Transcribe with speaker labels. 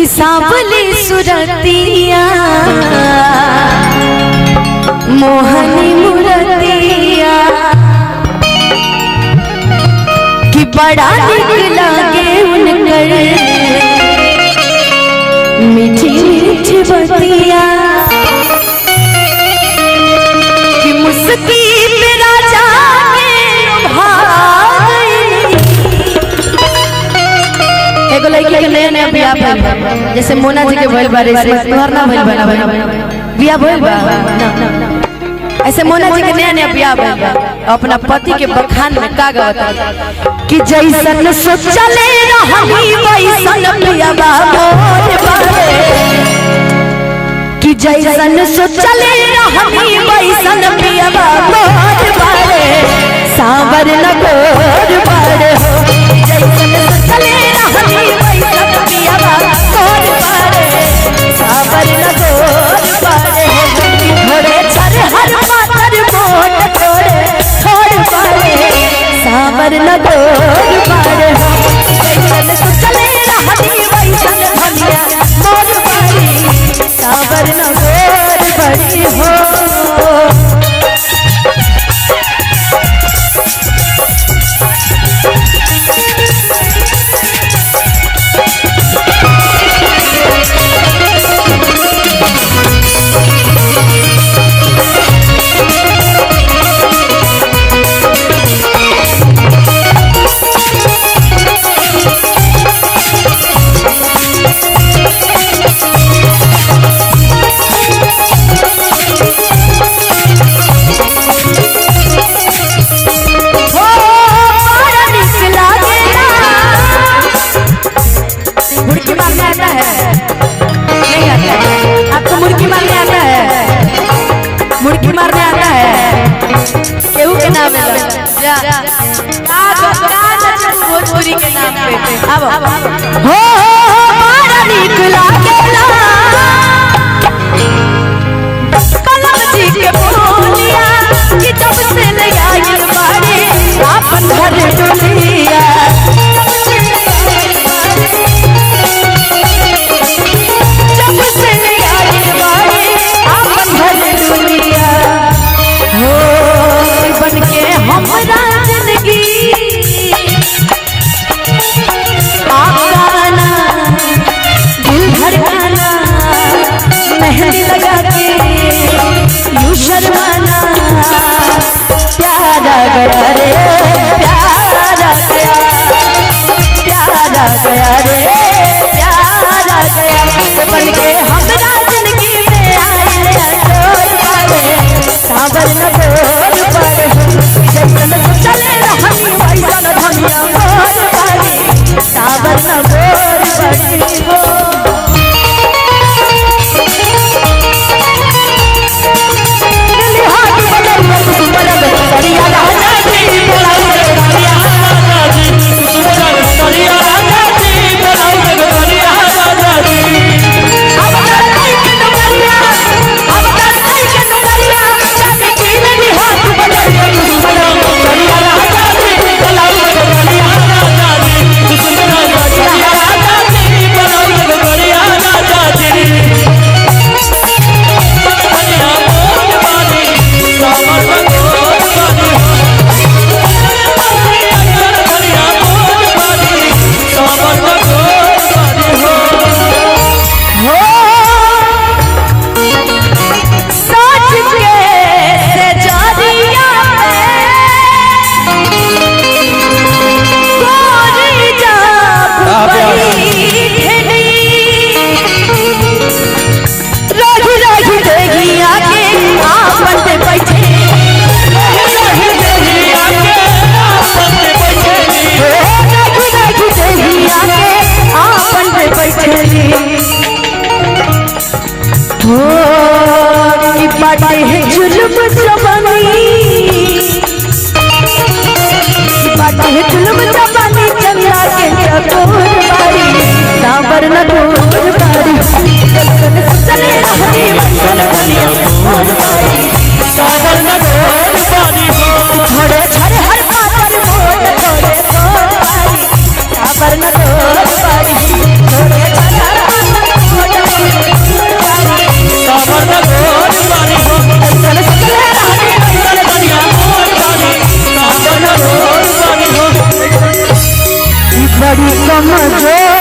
Speaker 1: कि सांवली सुरतिया मोहनी मुरतिया कि बड़ा निक लागे उनकर मीठी मीठी बतिया कि मुस्की पे राजा एगो लड़की के नया नया बियाह भइल जैसे मोना जी के भइल बारे तोहर ना भइल बना बियाह भइल बा ऐसे मोना जी के नया नया बियाह भइल अपना पति के बखान में का गावत कि जैसन सोचले रहनी वैसन पियावा मोर बारे कि जैसन सोचले रहनी वैसन पियावा मोर बारे सांवर लगोर बारे जैसन सोचले रहनी वैसन पियावा मोर बारे सांवर लगोर बारे थोड़े छर हर पातर मोट थोड़े छोड़ बारे सांवर लगोर बारे जैसन सोचले रहनी वैसन धनिया मोर बारे सांवर लगोर बारे हो भोजपुरी के नाम पे अब हो मारा नीक लागेला कलम जी के बोलिया कि जब से ले आइल बाड़ी आपन घर दुनिया जब से ले आइल बाड़ी आपन घर दुनिया हो बन के हमरा जिंदगी मेहंदी लगा के यूं शर्माना प्यारा गया रे प्यारा गया प्यारा गया रे प्यारा गया बन के हमरा जिंदगी में आए डोर पारे सांवर लगोर पारे जैसन चले रहनी वैसन धनिया मोर पारे सांवर लगोर पारे हो सांवर लगोर बारी चले रहनी वैसन धनिया मोर बारी सांवर लगोर बारी थोड़े छर हर पातर मोट थोड़े छोड़ बारी सांवर लगोर बारी थोड़े छर हर कमजोर